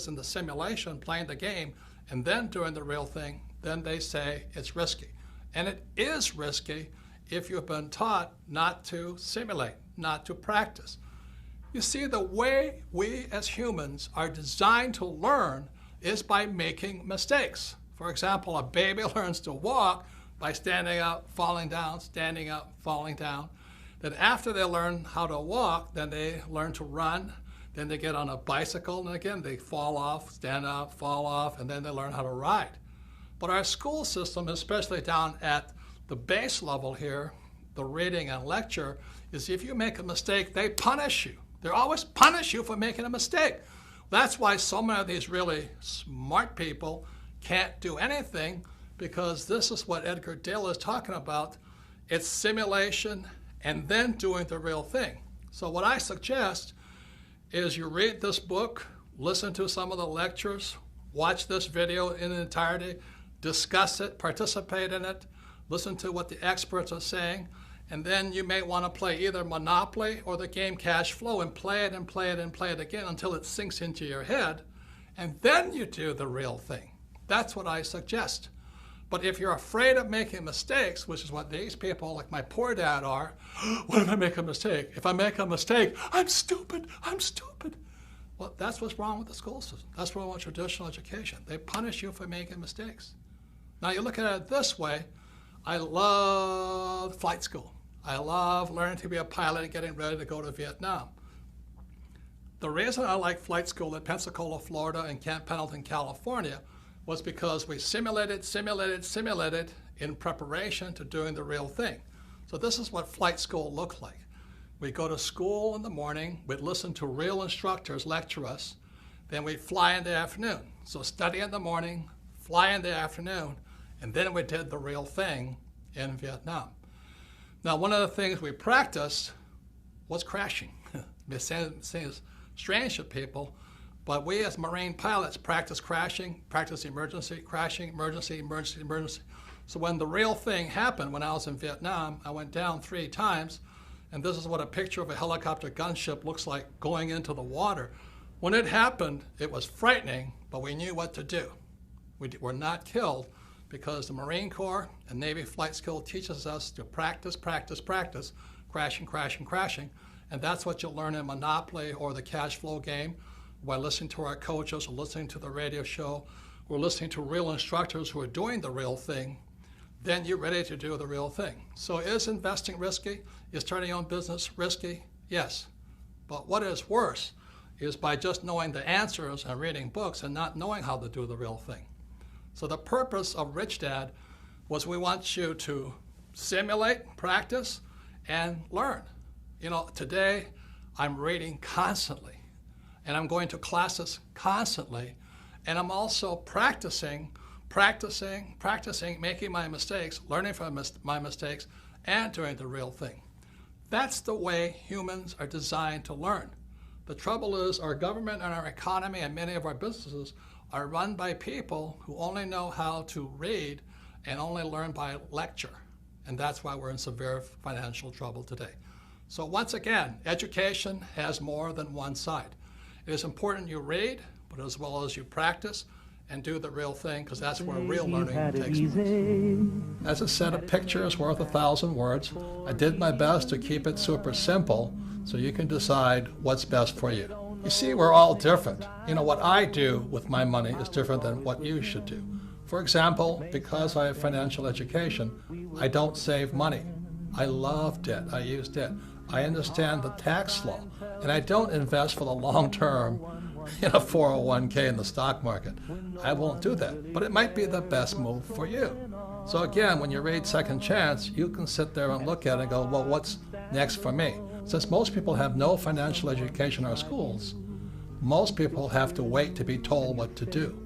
in the simulation, playing the game, and then doing the real thing, then they say it's risky. And it is risky if you've been taught not to simulate, not to practice. You see, the way we as humans are designed to learn is by making mistakes. For example, a baby learns to walk by standing up, falling down, standing up, falling down. Then after they learn how to walk, then they learn to run. Then they get on a bicycle, and again, they fall off, stand up, fall off, and then they learn how to ride. But our school system, especially down at the base level here, the reading and lecture, is if you make a mistake, they punish you. They always punish you for making a mistake. That's why so many of these really smart people can't do anything, because this is what Edgar Dale is talking about. It's simulation and then doing the real thing. So what I suggest is you read this book, listen to some of the lectures, watch this video in entirety, discuss it, participate in it, listen to what the experts are saying, and then you may want to play either Monopoly or the game Cash Flow and play it and play it and play it again until it sinks into your head, and then you do the real thing. That's what I suggest. But if you're afraid of making mistakes, which is what these people like my poor dad are, what if I make a mistake? If I make a mistake, I'm stupid, I'm stupid. Well, that's what's wrong with the school system. That's what's wrong with traditional education. They punish you for making mistakes. Now you look at it this way, I love flight school. I love learning to be a pilot and getting ready to go to Vietnam. The reason I like flight school at Pensacola, Florida and Camp Pendleton, California was because we simulated in preparation to doing the real thing. So this is what flight school looked like. We'd go to school in the morning, we'd listen to real instructors lecture us, then we'd fly in the afternoon. So study in the morning, fly in the afternoon, and then we did the real thing in Vietnam. Now, one of the things we practiced was crashing. It seems strange to people, But we as Marine pilots practice crashing, practice emergency, crashing, emergency, emergency, emergency. So when the real thing happened, when I was in Vietnam, I went down 3 times, and this is what a picture of a helicopter gunship looks like going into the water. When it happened, it was frightening, but we knew what to do. We were not killed because the Marine Corps and Navy flight school teaches us to practice, practice, practice, crashing, crashing, crashing. And that's what you'll learn in Monopoly or the cash flow game by listening to our coaches or listening to the radio show or listening to real instructors who are doing the real thing. Then you're ready to do the real thing. So is investing risky? Is starting your own business risky? Yes. But what is worse is by just knowing the answers and reading books and not knowing how to do the real thing. So the purpose of Rich Dad was we want you to simulate, practice, and learn. You know, today I'm reading constantly, and I'm going to classes constantly, and I'm also practicing, making my mistakes, learning from my mistakes, and doing the real thing. That's the way humans are designed to learn. The trouble is our government and our economy and many of our businesses are run by people who only know how to read and only learn by lecture. And that's why we're in severe financial trouble today. So once again, education has more than one side. It is important you read, but as well as you practice and do the real thing, because that's where real learning takes place. As a set of pictures worth 1,000 words, I did my best to keep it super simple so you can decide what's best for you. You see, we're all different. You know, what I do with my money is different than what you should do. For example, because I have financial education, I don't save money. I love debt. I use debt. I understand the tax law, and I don't invest for the long term in a 401k in the stock market. I won't do that, but it might be the best move for you. So again, when you read Second Chance, you can sit there and look at it and go, well, what's next for me? Since most people have no financial education in our schools, most people have to wait to be told what to do.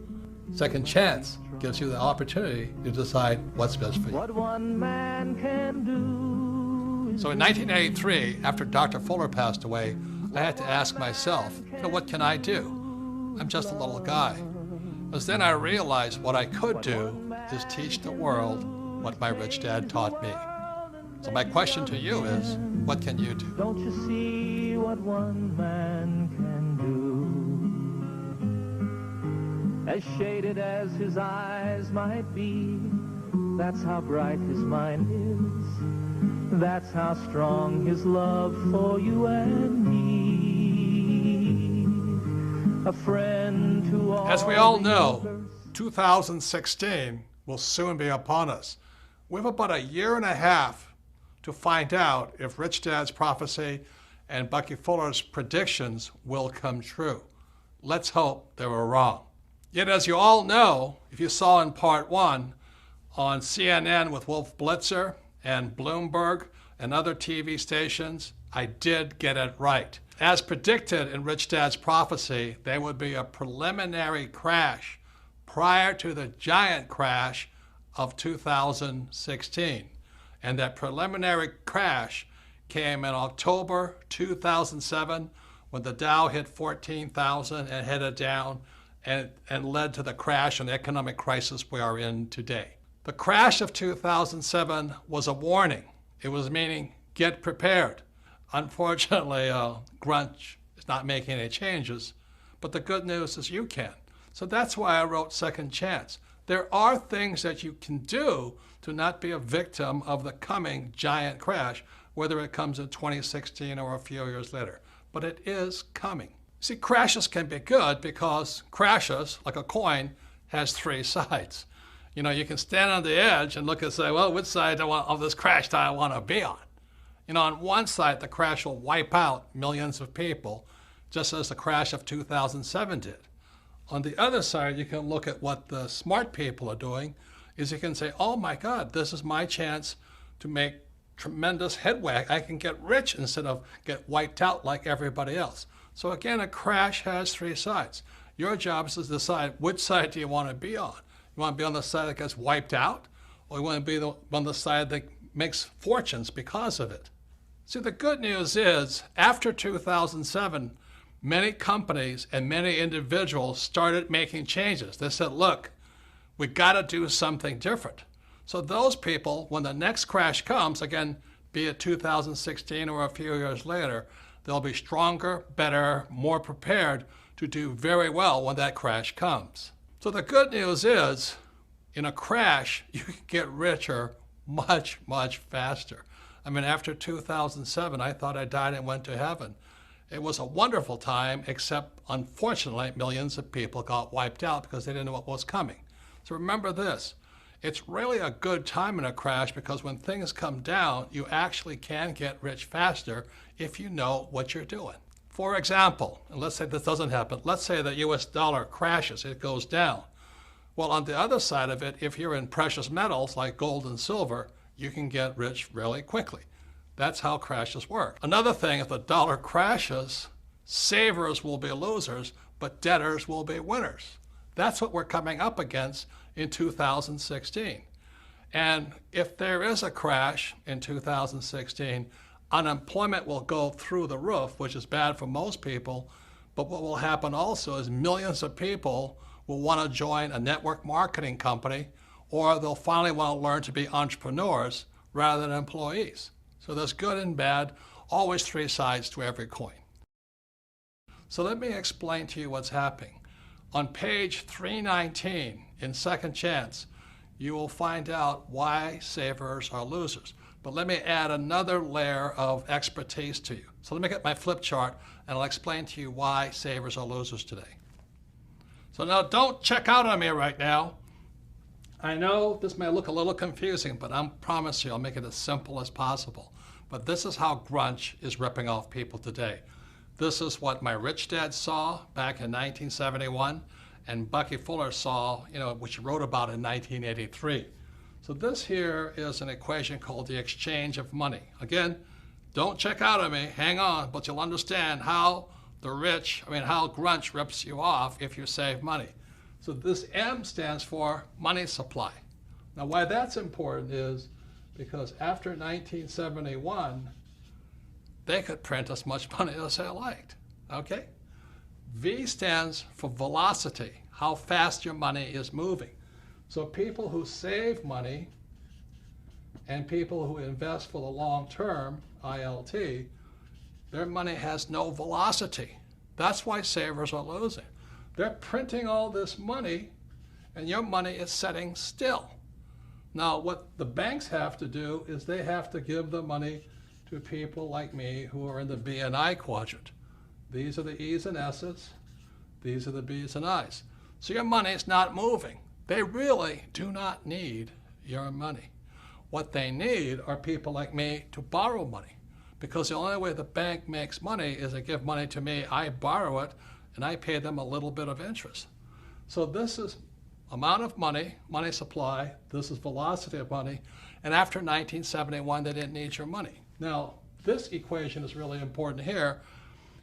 Second Chance gives you the opportunity to decide what's best for you. What one man can do. So in 1983, after Dr. Fuller passed away, I had to ask myself, what can I do? I'm just a little guy. But then I realized what I could do is teach the world what my rich dad taught me. So my question to you is, what can you do? Don't you see what one man can do? As shaded as his eyes might be, that's how bright his mind is. That's how strong his love for you and me. A friend to all. As we all know, 2016 will soon be upon us. We have about 1.5 years to find out if Rich Dad's prophecy and Bucky Fuller's predictions will come true. Let's hope they were wrong. Yet as you all know, if you saw in part 1 on CNN with Wolf Blitzer and Bloomberg and other TV stations, I did get it right. As predicted in Rich Dad's prophecy, there would be a preliminary crash prior to the giant crash of 2016. And that preliminary crash came in October 2007 when the Dow hit 14,000 and headed down and led to the crash and economic crisis we are in today. The crash of 2007 was a warning. It was meaning, get prepared. Unfortunately, Grunch is not making any changes, but the good news is you can. So that's why I wrote Second Chance. There are things that you can do to not be a victim of the coming giant crash, whether it comes in 2016 or a few years later. But it is coming. See, crashes can be good because crashes, like a coin, has 3 sides. You know, you can stand on the edge and look and say, well, which side of this crash do I want to be on? You know, on one side, the crash will wipe out millions of people, just as the crash of 2007 did. On the other side, you can look at what the smart people are doing, is you can say, oh my God, this is my chance to make tremendous headway. I can get rich instead of get wiped out like everybody else. So again, a crash has 3 sides. Your job is to decide which side do you want to be on. You want to be on the side that gets wiped out, or you want to be on the side that makes fortunes because of it. See, the good news is, after 2007, many companies and many individuals started making changes. They said, look, we got to do something different. So those people, when the next crash comes, again, be it 2016 or a few years later, they'll be stronger, better, more prepared to do very well when that crash comes. So the good news is, in a crash, you can get richer much, much faster. I mean, after 2007, I thought I died and went to heaven. It was a wonderful time, except unfortunately, millions of people got wiped out because they didn't know what was coming. So remember this, it's really a good time in a crash because when things come down, you actually can get rich faster if you know what you're doing. For example, and let's say this doesn't happen, let's say the US dollar crashes, it goes down. Well, on the other side of it, if you're in precious metals like gold and silver, you can get rich really quickly. That's how crashes work. Another thing, if the dollar crashes, savers will be losers, but debtors will be winners. That's what we're coming up against in 2016. And if there is a crash in 2016, unemployment will go through the roof, which is bad for most people. But what will happen also is millions of people will want to join a network marketing company, or they'll finally want to learn to be entrepreneurs rather than employees. So there's good and bad, always three sides to every coin. So let me explain to you what's happening. On page 319 in Second Chance, you will find out why savers are losers. But let me add another layer of expertise to you. So let me get my flip chart and I'll explain to you why savers are losers today. So now don't check out on me right now. I know this may look a little confusing, but I promise you I'll make it as simple as possible. But this is how grunge is ripping off people today. This is what my rich dad saw back in 1971 and Bucky Fuller saw, which he wrote about in 1983. So this here is an equation called the exchange of money. Again, don't check out on me, hang on, but you'll understand how how grunge rips you off if you save money. So this M stands for money supply. Now why that's important is because after 1971, they could print as much money as they liked, okay? V stands for velocity, how fast your money is moving. So people who save money and people who invest for the long term, ILT, their money has no velocity. That's why savers are losing. They're printing all this money and your money is sitting still. Now what the banks have to do is they have to give the money to people like me who are in the B and I quadrant. These are the E's and S's. These are the B's and I's. So your money is not moving. They really do not need your money. What they need are people like me to borrow money, because the only way the bank makes money is they give money to me, I borrow it, and I pay them a little bit of interest. So this is amount of money, money supply, this is velocity of money, and after 1971 they didn't need your money. Now this equation is really important here.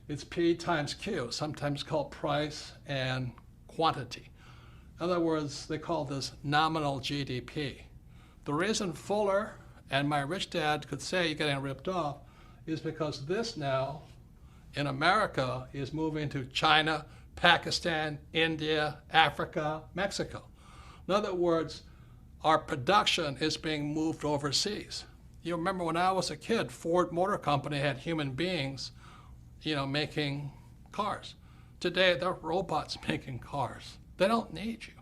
It's P times Q, sometimes called price and quantity. In other words, they call this nominal GDP. The reason Fuller and my rich dad could say you're getting ripped off is because this now in America is moving to China, Pakistan, India, Africa, Mexico. In other words, our production is being moved overseas. You remember when I was a kid, Ford Motor Company had human beings, making cars. Today, they're robots making cars. They don't need you.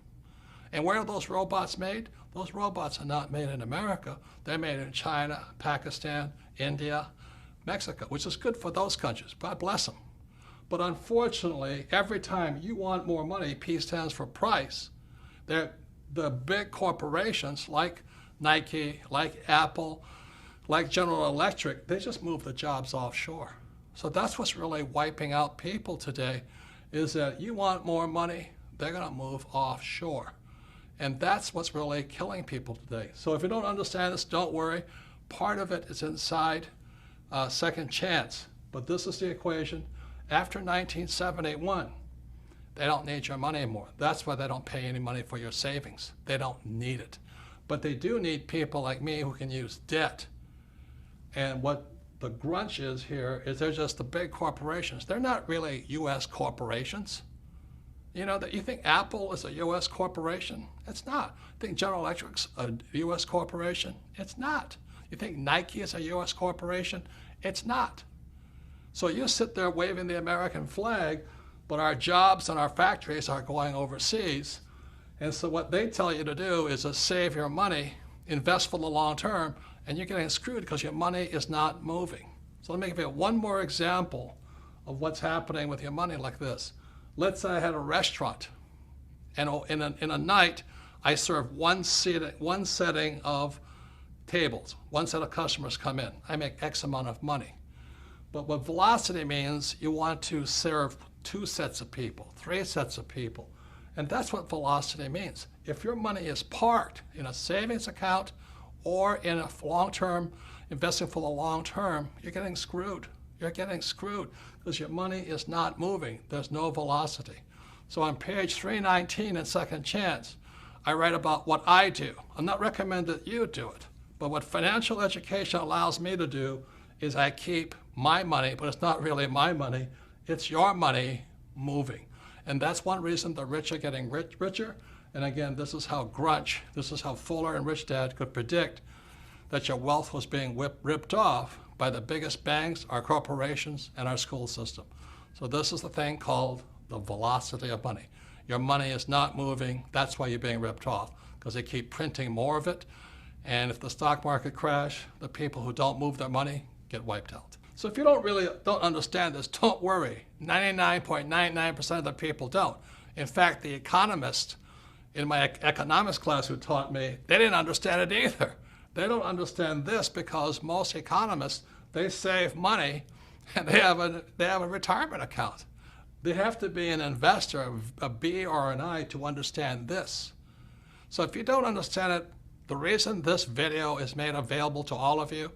And where are those robots made? Those robots are not made in America. They're made in China, Pakistan, India, Mexico, which is good for those countries. God bless them. But unfortunately, every time you want more money, P stands for price. The big corporations like Nike, like Apple, like General Electric, they just move the jobs offshore. So that's what's really wiping out people today, is that you want more money, they're going to move offshore. And that's what's really killing people today. So if you don't understand this, don't worry. Part of it is inside Second Chance. But this is the equation. After 1971, they don't need your money anymore. That's why they don't pay any money for your savings. They don't need it. But they do need people like me who can use debt. And what the grunch is here is they're just the big corporations. They're not really U.S. corporations. You know, that you think Apple is a U.S. corporation? It's not. You think General Electric's a U.S. corporation? It's not. You think Nike is a U.S. corporation? It's not. So you sit there waving the American flag, but our jobs and our factories are going overseas. And so what they tell you to do is to save your money, invest for the long term, and you're getting screwed because your money is not moving. So let me give you one more example of what's happening with your money like this. Let's say I had a restaurant, and in a night, I serve one setting of tables. One set of customers come in. I make X amount of money. But what velocity means, you want to serve 2 sets of people, 3 sets of people. And that's what velocity means. If your money is parked in a savings account or in a long-term, investing for the long term, you're getting screwed. You're getting screwed because your money is not moving. There's no velocity. So on page 319 in Second Chance, I write about what I do. I'm not recommending that you do it, but what financial education allows me to do is I keep my money, but it's not really my money, it's your money moving. And that's one reason the rich are getting richer. And again, this is how Fuller and Rich Dad could predict that your wealth was being ripped off by the biggest banks, our corporations, and our school system. So this is the thing called the velocity of money. Your money is not moving. That's why you're being ripped off, because they keep printing more of it. And if the stock market crash, the people who don't move their money get wiped out. So if you don't understand this, don't worry. 99.99% of the people don't. In fact, the economist in my economics class who taught me, they didn't understand it either. They don't understand this because most economists, they save money and they have a retirement account. They have to be an investor, a B or an I, to understand this. So if you don't understand it, the reason this video is made available to all of you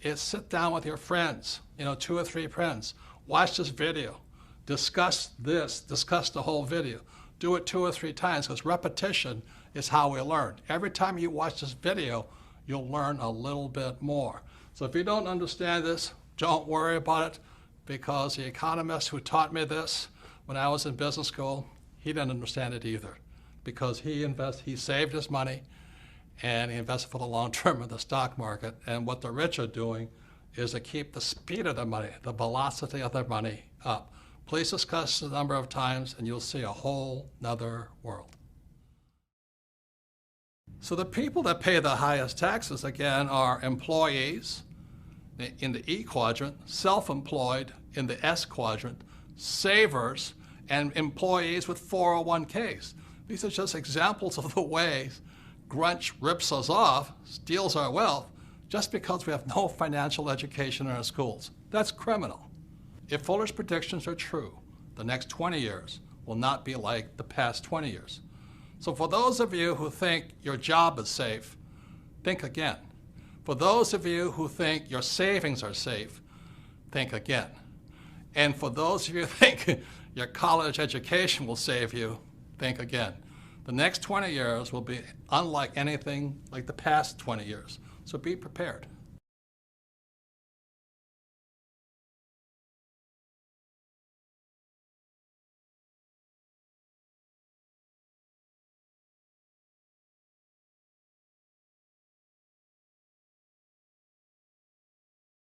is sit down with your friends, 2 or 3 friends, watch this video, discuss the whole video. Do it 2 or 3 times because repetition is how we learn. Every time you watch this video, you'll learn a little bit more. So if you don't understand this, don't worry about it, because the economist who taught me this when I was in business school, he didn't understand it either, because he saved his money and he invested for the long term in the stock market. And what the rich are doing is to keep the speed of their money, the velocity of their money up. Please discuss the number of times and you'll see a whole nother world. So the people that pay the highest taxes, again, are employees in the E quadrant, self-employed in the S quadrant, savers, and employees with 401ks. These are just examples of the ways grunge rips us off, steals our wealth, just because we have no financial education in our schools. That's criminal. If Fuller's predictions are true, the next 20 years will not be like the past 20 years. So for those of you who think your job is safe, think again. For those of you who think your savings are safe, think again. And for those of you who think your college education will save you, think again. The next 20 years will be unlike anything like the past 20 years. So be prepared.